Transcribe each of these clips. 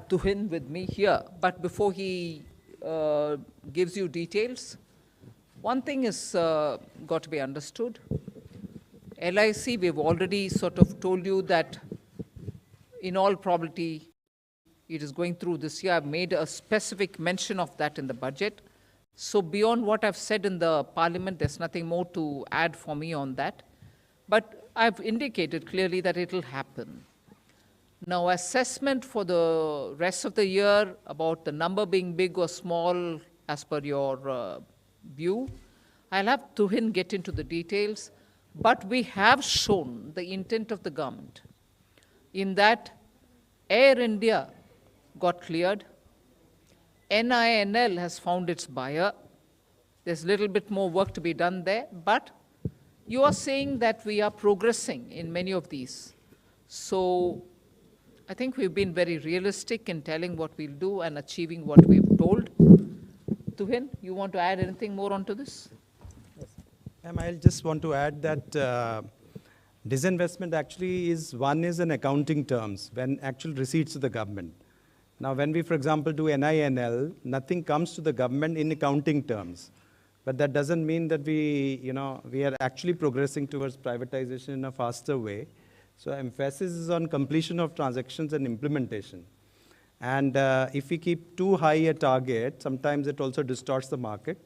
Tuhin with me here, but before he gives you details, one thing is got to be understood. LIC, we've already sort of told you that in all probability, it is going through this year. I've made a specific mention of that in the budget. So beyond what I've said in the parliament, there's nothing more to add for me on that. But I've indicated clearly that it'll happen. Now, assessment for the rest of the year about the number being big or small as per your view, I'll have Tuhin get into the details, but we have shown the intent of the government in that Air India got cleared, NINL has found its buyer, there's a little bit more work to be done there, but you are saying that we are progressing in many of these. So I think we've been very realistic in telling what we'll do and achieving what we've told. Tuhin, you want to add anything more onto this? Yes. I'll just want to add that disinvestment actually is an accounting terms when actual receipts to the government. Now, when we, for example, do NINL, nothing comes to the government in accounting terms. But that doesn't mean that we are actually progressing towards privatization in a faster way. So emphasis is on completion of transactions and implementation. And if we keep too high a target, sometimes it also distorts the market,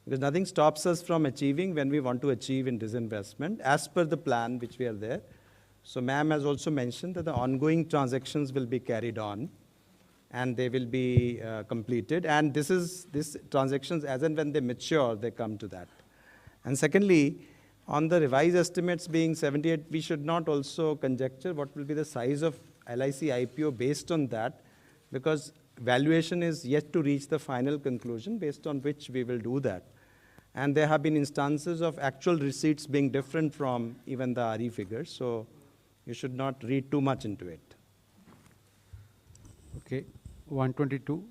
because nothing stops us from achieving when we want to achieve in disinvestment as per the plan which we are there. So ma'am has also mentioned that the ongoing transactions will be carried on and they will be completed. And this transactions, as and when they mature, they come to that. And secondly, on the revised estimates being 78, we should not also conjecture what will be the size of LIC IPO based on that, because valuation is yet to reach the final conclusion based on which we will do that. And there have been instances of actual receipts being different from even the RE figures, so you should not read too much into it. Okay, 122.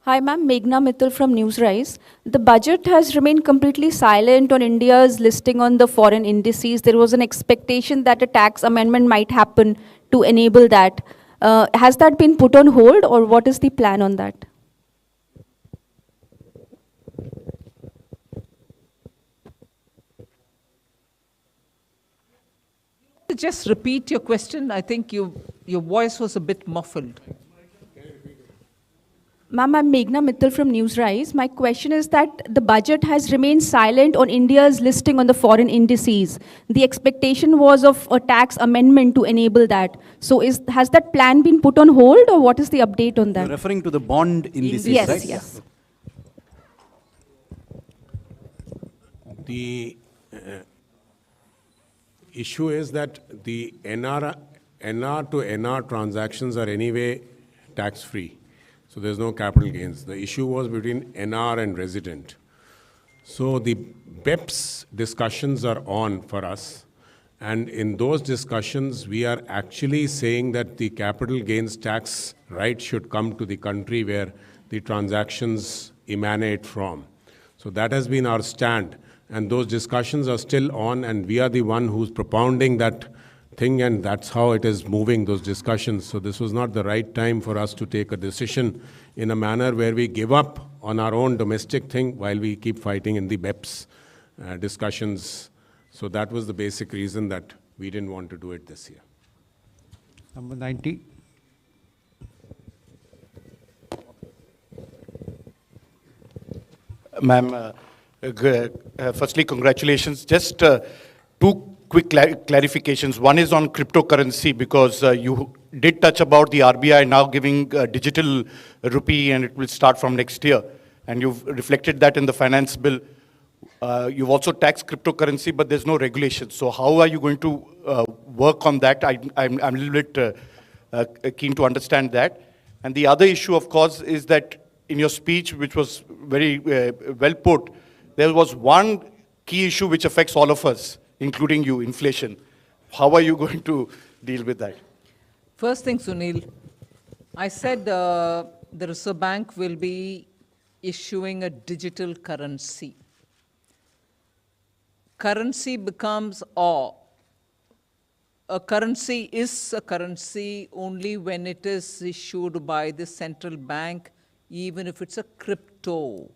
Hi, ma'am. Meghna Mittal from Newsrise. The budget has remained completely silent on India's listing on the foreign indices. There was an expectation that a tax amendment might happen to enable that. Has that been put on hold, or what is the plan on that? Just repeat your question. I think your voice was a bit muffled. Ma'am, I'm Meghna Mittal from Newsrise. My question is that the budget has remained silent on India's listing on the foreign indices. The expectation was of a tax amendment to enable that. So has that plan been put on hold, or what is the update on that? You're referring to the bond indices, yes, right? Yes. The issue is that the NR to NR transactions are anyway tax-free. So there's no capital gains. The issue was between NR and resident. So the BEPS discussions are on for us. And in those discussions, we are actually saying that the capital gains tax right should come to the country where the transactions emanate from. So that has been our stand. And those discussions are still on, and we are the one who's propounding that thing, and that's how it is moving, those discussions. So this was not the right time for us to take a decision in a manner where we give up on our own domestic thing while we keep fighting in the BEPS discussions. So that was the basic reason that we didn't want to do it this year. Number 90. Ma'am, firstly, congratulations. Just two quick clarifications. One is on cryptocurrency, because you did touch about the RBI now giving digital rupee, and it will start from next year. And you've reflected that in the finance bill. You've also taxed cryptocurrency, but there's no regulation. So how are you going to work on that? I'm a little bit keen to understand that. And the other issue, of course, is that in your speech, which was very well put, there was one key issue which affects all of us, including you, inflation. How are you going to deal with that? First thing, Sunil, I said the Reserve Bank will be issuing a digital currency. Currency becomes, or a currency is a currency only when it is issued by the central bank, even if it's a crypto.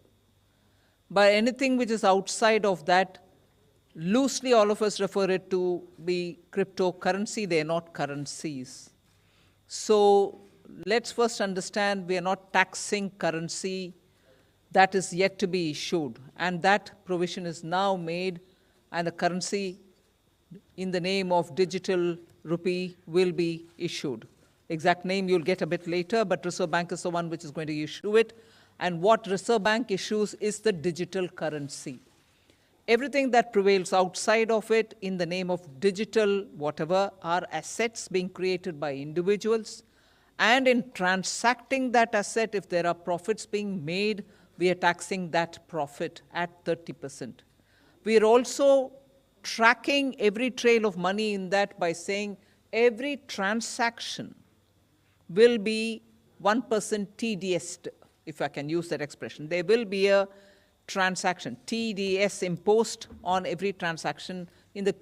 But anything which is outside of that, loosely all of us refer it to be cryptocurrency, they are not currencies. So let's first understand we are not taxing currency that is yet to be issued. And that provision is now made, and the currency in the name of digital rupee will be issued. Exact name you'll get a bit later, but Reserve Bank is the one which is going to issue it. And what Reserve Bank issues is the digital currency. Everything that prevails outside of it in the name of digital whatever are assets being created by individuals. And in transacting that asset, if there are profits being made, we are taxing that profit at 30%. We are also tracking every trail of money in that by saying every transaction will be 1% TDS, if I can use that expression. There will be a transaction, TDS imposed on every transaction in the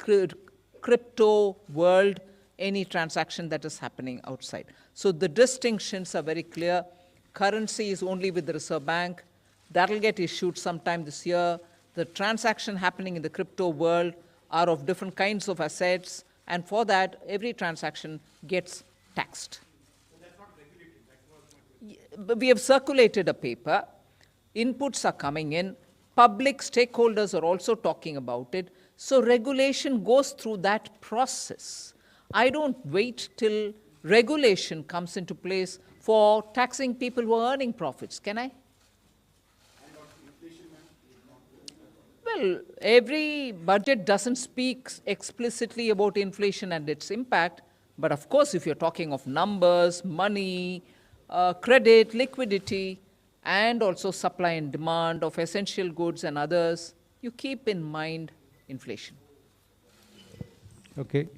crypto world, any transaction that is happening outside. So the distinctions are very clear. Currency is only with the Reserve Bank. That will get issued sometime this year. The transaction happening in the crypto world are of different kinds of assets, and for that, every transaction gets taxed. We have circulated a paper. Inputs are coming in. Public stakeholders are also talking about it. So regulation goes through that process. I don't wait till regulation comes into place for taxing people who are earning profits, can I? Well, every budget doesn't speak explicitly about inflation and its impact, but of course, if you're talking of numbers, money, credit, liquidity, and also supply and demand of essential goods and others, you keep in mind inflation. Okay.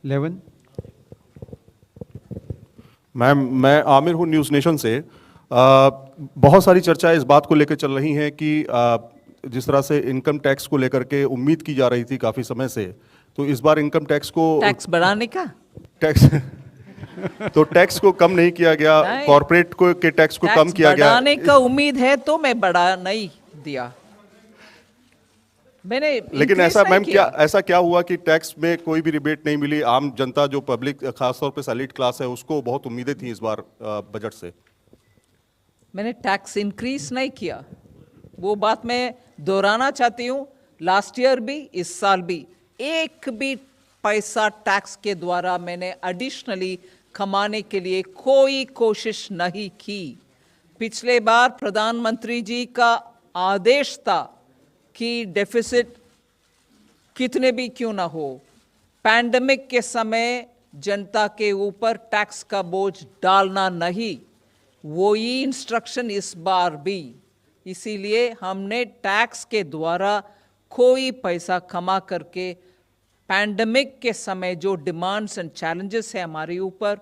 11. Ma'am, मैं आमिर हूँ news nation से। बहुत सारी चर्चाएं इस बात को लेकर चल रही हैं कि जिस तरह से इनकम टैक्स को लेकर के उम्मीद की जा रही थी काफ़ी समय से, तो इस बार इनकम टैक्स को बढ़ाने का टैक्स को कम नहीं किया गया, कॉर्पोरेट को के टैक्स को कम किया गया। बढ़ाने का उम्मीद है तो मैं बढ़ा नहीं दिया मैंने। लेकिन ऐसा मैम ऐसा क्या हुआ कि टैक्स में कोई भी रिबेट नहीं मिली? आम जनता जो पब्लिक खासतौर पे सैलरीड क्लास है उसको बहुत उम्मीदें थी इस बार बजट से। मैंने टैक्स इंक्रीज नहीं किया, वो बात मैं दोहराना चाहती हूँ। लास्ट ईयर भी, इस साल भी, एक भी पैसा टैक्स के द्वारा मैंने एडिशनली कमाने के लिए कोई कोशिश नहीं की। पिछले बार प्रधानमंत्री जी का आदेश था कि डेफिसिट कितने भी क्यों ना हो, पैंडेमिक के समय जनता के ऊपर टैक्स का बोझ डालना नहीं, वही इंस्ट्रक्शन इस बार भी। इसीलिए हमने टैक्स के द्वारा कोई पैसा कमा करके पैंडेमिक के समय जो डिमांड्स एंड चैलेंजेस है हमारे ऊपर,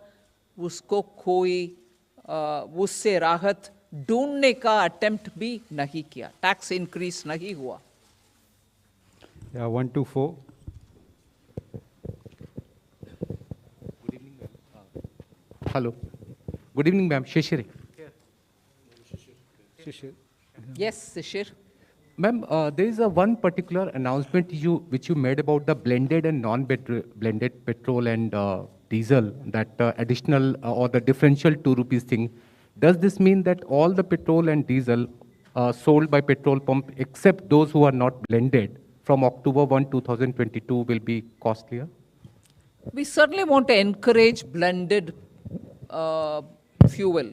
उसको कोई उससे राहत ढूंढने का अटेम्प्ट भी नहीं किया। टैक्स इंक्रीज नहीं हुआ। 1 to 4. Hello. Good evening, ma'am. Shishir. Yes, Shishir. Ma'am, there is a one particular announcement which you made about the blended and non-blended petrol and diesel, that additional or the differential 2 rupees thing. Does this mean that all the petrol and diesel sold by petrol pump, except those who are not blended, from October 1, 2022 will be costlier? We certainly want to encourage blended fuel.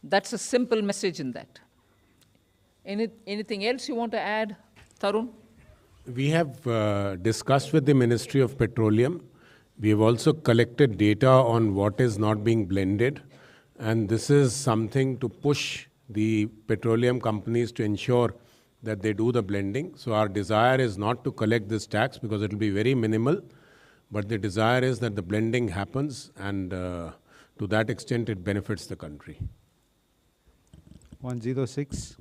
That's a simple message in that. Anything else you want to add, Tarun? We have discussed with the Ministry of Petroleum. We have also collected data on what is not being blended. And this is something to push the petroleum companies to ensure that they do the blending. So our desire is not to collect this tax because it will be very minimal. But the desire is that the blending happens, and to that extent it benefits the country. 106.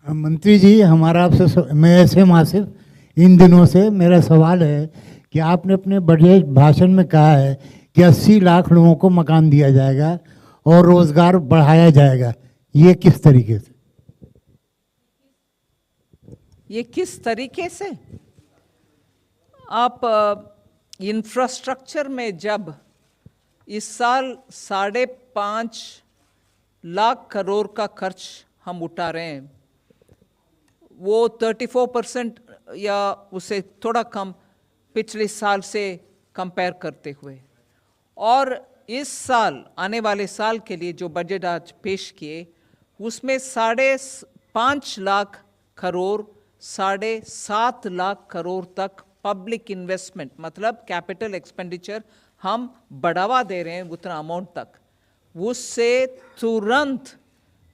मंत्री जी, हमारा आपसे मैं ऐसे आसिफ, इन दिनों से। मेरा सवाल है कि आपने अपने बजट भाषण में कहा है कि 80 लाख लोगों को मकान दिया जाएगा और रोजगार बढ़ाया जाएगा, ये किस तरीके से? ये किस तरीके से? आप इंफ्रास्ट्रक्चर में जब इस साल 5.5 लाख करोड़ का खर्च हम उठा रहे हैं, वो 34% या उससे थोड़ा कम पिछले साल से कंपेयर करते हुए, और इस साल आने वाले साल के लिए जो बजट आज पेश किए उसमें 5.5 लाख करोड़ 7.5 लाख करोड़ तक पब्लिक इन्वेस्टमेंट, मतलब कैपिटल एक्सपेंडिचर हम बढ़ावा दे रहे हैं उतना अमाउंट तक। उससे तुरंत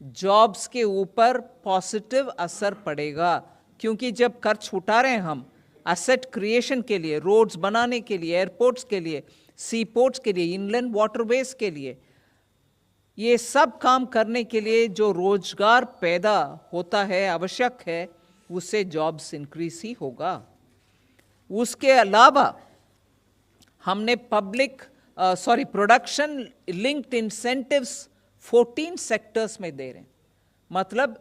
जॉब्स के ऊपर पॉजिटिव असर पड़ेगा, क्योंकि जब खर्च उठा रहे हैं हम एसेट क्रिएशन के लिए, रोड्स बनाने के लिए, एयरपोर्ट्स के लिए, सी पोर्ट्स के लिए, इनलैंड वाटरवेज के लिए, ये सब काम करने के लिए जो रोजगार पैदा होता है, आवश्यक है, उससे जॉब्स इंक्रीज ही होगा। उसके अलावा हमने प्रोडक्शन लिंक्ड इंसेंटिव्स 14 सेक्टर्स में दे रहे हैं। मतलब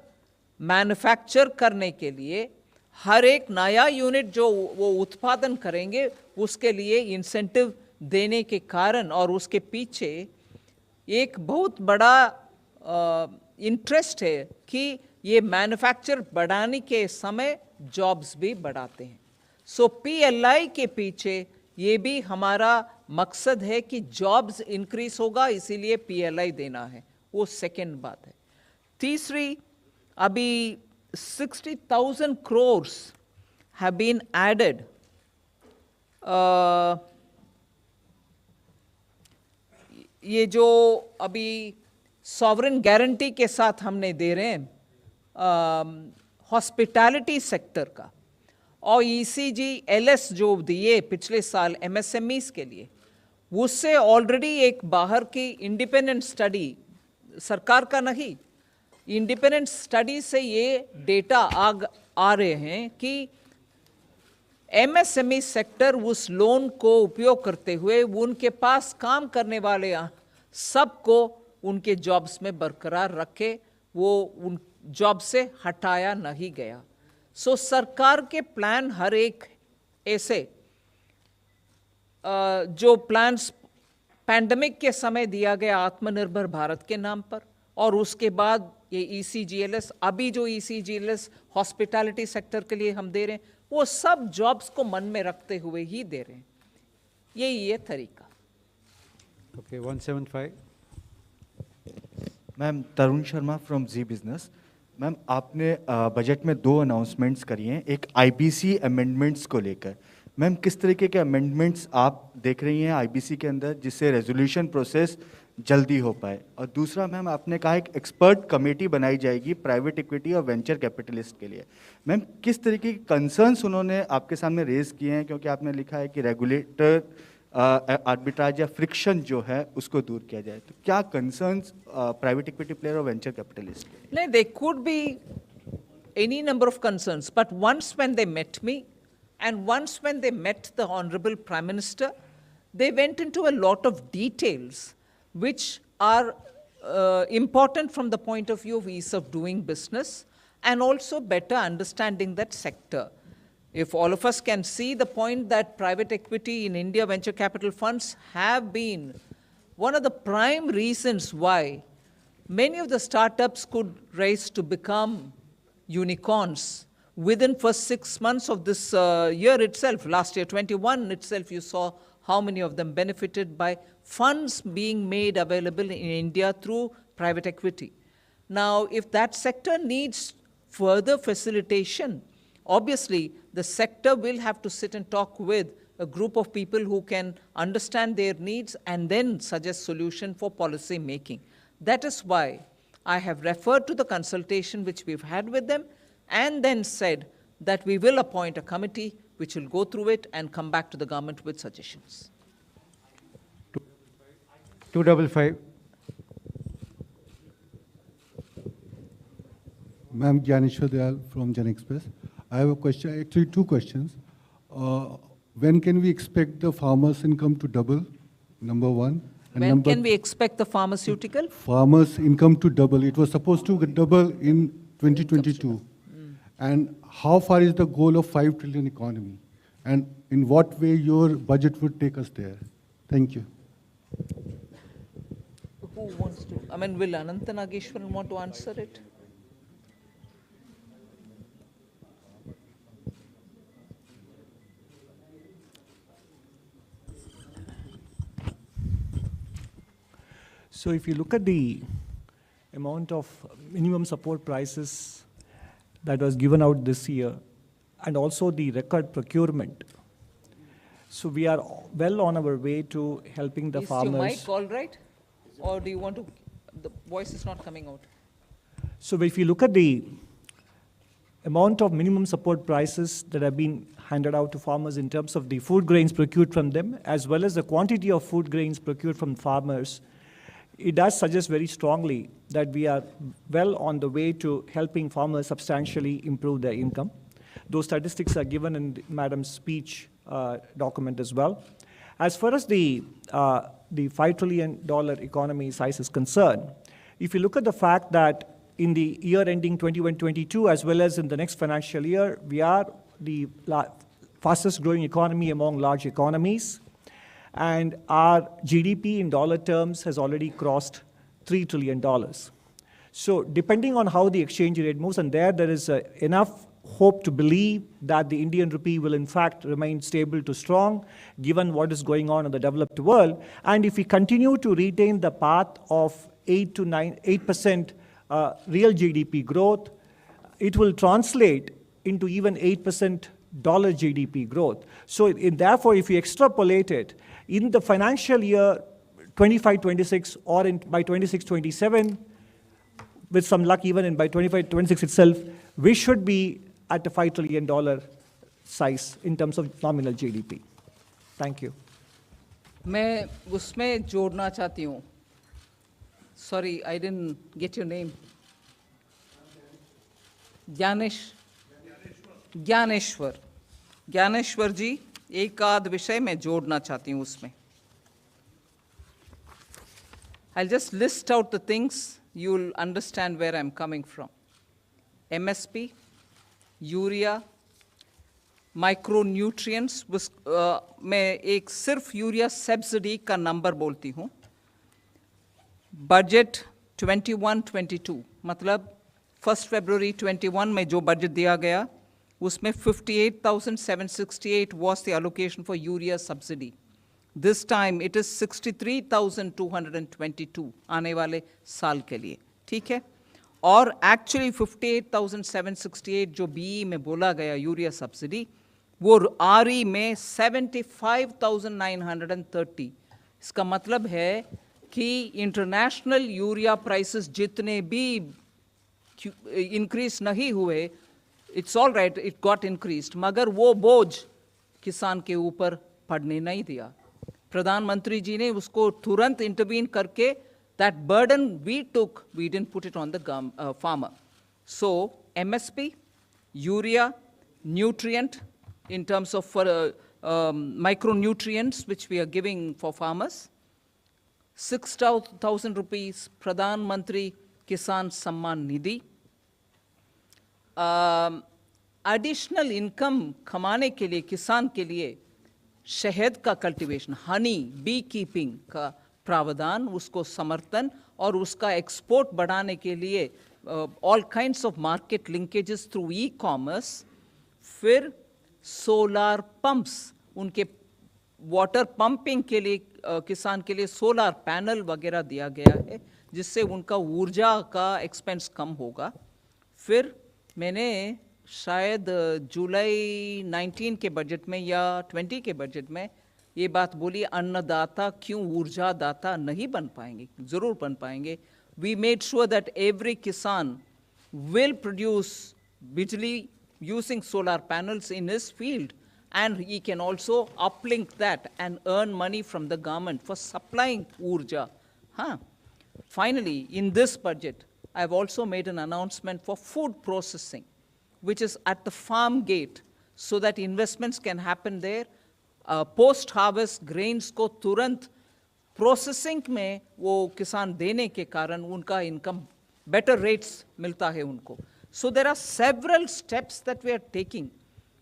मैन्युफैक्चर करने के लिए हर एक नया यूनिट जो वो उत्पादन करेंगे उसके लिए इंसेंटिव देने के कारण, और उसके पीछे एक बहुत बड़ा इंटरेस्ट है कि ये मैन्युफैक्चर बढ़ाने के समय जॉब्स भी बढ़ाते हैं। सो PLI के पीछे ये भी हमारा मकसद है कि जॉब्स इंक्रीज होगा, इसीलिए PLI देना है। वो सेकेंड बात है। तीसरी, अभी 60,000 crores have been added ये जो अभी सॉवरेन गारंटी के साथ हमने दे रहे हैं हॉस्पिटैलिटी सेक्टर का, और ECGLS जो दिए पिछले साल MSMEs के लिए, उससे ऑलरेडी एक बाहर की इंडिपेंडेंट स्टडी, सरकार का नहीं, इंडिपेंडेंट स्टडी से ये डेटा आ रहे हैं कि MSME सेक्टर उस लोन को उपयोग करते हुए उनके पास काम करने वाले सबको उनके जॉब्स में बरकरार रखे, वो उन जॉब से हटाया नहीं गया। सो सरकार के प्लान हर एक ऐसे जो प्लान्स पैंडेमिक के समय दिया गया आत्मनिर्भर भारत के नाम पर, और उसके बाद ये ECGLS, अभी जो ECGLS हॉस्पिटैलिटी सेक्टर के लिए हम दे रहे हैं, वो सब जॉब्स को मन में रखते हुए ही दे रहे हैं। ये तरीका। Okay, 175. Ma'am, Tarun Sharma from Zee Business. Ma'am, आपने बजट में 2 अनाउंसमेंट्स करी हैं, एक IBC अमेंडमेंट्स को लेकर। मैम, किस तरीके के अमेंडमेंट्स आप देख रही हैं IBC के अंदर जिससे रेजोल्यूशन प्रोसेस जल्दी हो पाए? और दूसरा मैम, आपने कहा एक एक्सपर्ट कमेटी बनाई जाएगी प्राइवेट इक्विटी और वेंचर कैपिटलिस्ट के लिए। मैम, किस तरीके के कंसर्न्स उन्होंने आपके सामने रेज किए हैं? क्योंकि आपने लिखा है कि रेगुलेटर आर्बिट्राज या फ्रिक्शन जो है उसको दूर किया जाए, तो क्या कंसर्न्स प्राइवेट इक्विटी प्लेयर और वेंचर कैपिटलिस्ट के लिए? No, there could be any number of concerns, but once when they met me and once when they met the Honorable Prime Minister, they went into a lot of details which are important from the point of view of ease of doing business and also better understanding that sector. If all of us can see the point that private equity in India venture capital funds have been one of the prime reasons why many of the startups could rise to become unicorns within first 6 months of this year itself. Last year, 21 itself, you saw how many of them benefited by funds being made available in India through private equity. Now, if that sector needs further facilitation, obviously the sector will have to sit and talk with a group of people who can understand their needs and then suggest solution for policy making. That is why I have referred to the consultation which we've had with them and then said that we will appoint a committee which will go through it and come back to the government with suggestions. 255. Ma'am, Gyaneshwar Dayal from Jan Express. I have a question, actually two questions. When can we expect the farmers' income to double? Number one. And When number can we expect the pharmaceutical? farmers' income to double? It was supposed to double in 2022. And how far is the goal of 5 trillion economy? And in what way your budget would take us there? Thank you. Who wants to? I mean, will Ananta Nageshwaran want to answer it? So if you look at the amount of minimum support prices that was given out this year, and also the record procurement, so we are well on our way to helping the Is farmers. your mic all right? Or do you want to, the voice is not coming out. So if you look at the amount of minimum support prices that have been handed out to farmers in terms of the food grains procured from them, as well as the quantity of food grains procured from farmers, it does suggest very strongly that we are well on the way to helping farmers substantially improve their income. Those statistics are given in Madam's speech document as well. As far as the $5 trillion economy size is concerned, if you look at the fact that in the year ending 2021-22, as well as in the next financial year, we are the fastest growing economy among large economies. And our GDP in dollar terms has already crossed $3 trillion. So depending on how the exchange rate moves, and there is enough hope to believe that the Indian rupee will in fact remain stable to strong, given what is going on in the developed world. And if we continue to retain the path of 8% real GDP growth, it will translate into even 8% dollar GDP growth. So therefore, if you extrapolate it, in the financial year 25-26 or by 26-27, with some luck even by 25-26 itself, we should be at the $5 trillion size in terms of nominal GDP. Thank you. मैं उसमें जोड़ना चाहती हूँ. Sorry, I didn't get your name. Dnyaneshwar जी, एक आध विषय मैं जोड़ना चाहती हूँ उसमें. I'll just list out the things, you'll understand where I'm coming from. MSP, urea, micronutrients, मैं एक सिर्फ यूरिया सब्सिडी का नंबर बोलती हूँ. बजट 21-22, मतलब 1 फरवरी 21 में जो बजट दिया गया, उसमें 58,768 was the allocation for urea subsidy. This time it is 63,222 आने वाले साल के लिए, ठीक है? और actually 58,768 जो BE में बोला गया यूरिया सब्सिडी, वो RE में 75,930. इसका मतलब है कि इंटरनेशनल यूरिया प्राइसेस जितने भी इंक्रीज नहीं हुए, it's all right, it got increased, मगर वो बोझ किसान के ऊपर पड़ने नहीं दिया. प्रधानमंत्री जी ने उसको तुरंत इंटरवीन करके, that burden we took, we didn't put it on the farmer. So MSP, urea, nutrient in terms of micronutrients which we are giving for farmers, 6,000 rupees Pradhan Mantri Kisan Samman Nidhi. Additional income कमाने के लिए, किसान के लिए शहद का cultivation, Honey, B keeping का प्रावधान, उसको समर्थन और उसका एक्सपोर्ट बढ़ाने के लिए all kinds of market linkages through e-commerce. फिर सोलार पंप्स, उनके वाटर पंपिंग के लिए किसान के लिए सोलार पैनल वगैरह दिया गया है, जिससे उनका ऊर्जा का एक्सपेंस कम होगा. फिर मैंने शायद जुलाई 19 के बजट में या 20 के बजट में ये बात बोली, अन्नदाता क्यों ऊर्जा दाता नहीं बन पाएंगे? ज़रूर बन पाएंगे. We made sure that every kisan will produce bijli using solar panels in his field, and he can also uplink that and earn money from the government for supplying urja. Finally, in this budget, I've also made an announcement for food processing. which is at the farm gate, so that investments can happen there. Post-harvest grains को तुरंत processing में वो किसान देने के कारण उनका income better rates मिलता है उनको. So there are several steps that we are taking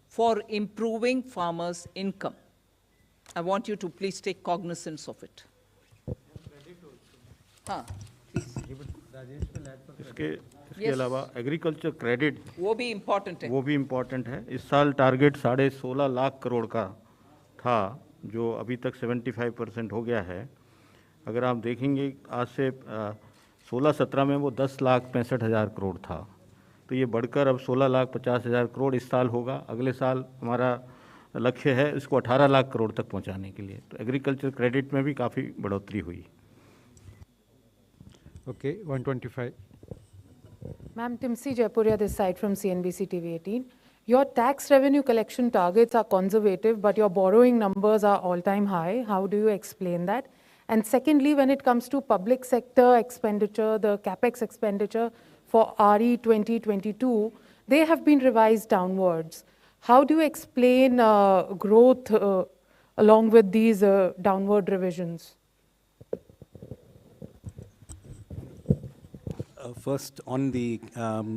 for improving farmers' income. I want you to please take cognizance of it. हाँ, इसके अलावा एग्रीकल्चर क्रेडिट वो भी इम्पोर्टेंट है. वो भी इम्पोर्टेंट है. इस साल टारगेट 16.5 लाख करोड़ का था, जो अभी तक 75% हो गया है. अगर आप देखेंगे आज से 16-17 में वो 10,65,000 करोड़ था, तो ये बढ़कर अब 16,50,000 करोड़ इस साल होगा. अगले साल हमारा लक्ष्य है इसको 18 लाख करोड़ तक पहुंचाने के लिए. तो एग्रीकल्चर क्रेडिट में भी काफ़ी बढ़ोतरी हुई. Okay, 125. Ma'am, Timsi Jaipuria this side from CNBC TV 18. Your tax revenue collection targets are conservative, but your borrowing numbers are all-time high. How do you explain that? And secondly, when it comes to public sector expenditure, the capex expenditure for RE 2022, they have been revised downwards. How do you explain growth along with these downward revisions? First, on the,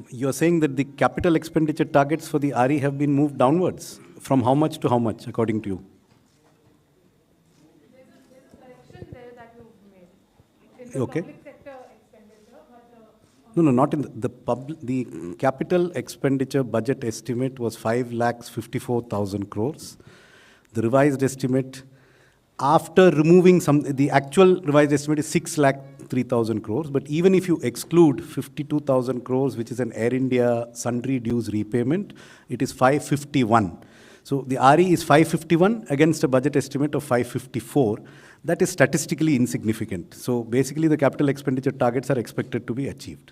you're saying that the capital expenditure targets for the RE have been moved downwards. From how much to how much, according to you? There's a correction there that you've made. In the Okay. public sector expenditure, but No, not in the capital expenditure budget estimate was 5,54,000 crores. The revised estimate, after removing the actual revised estimate is 6,03,000 crores. But even if you exclude 52,000 crores, which is an Air India sundry dues repayment, it is 551. So the RE is 551 against a budget estimate of 554. That is statistically insignificant. So basically the capital expenditure targets are expected to be achieved.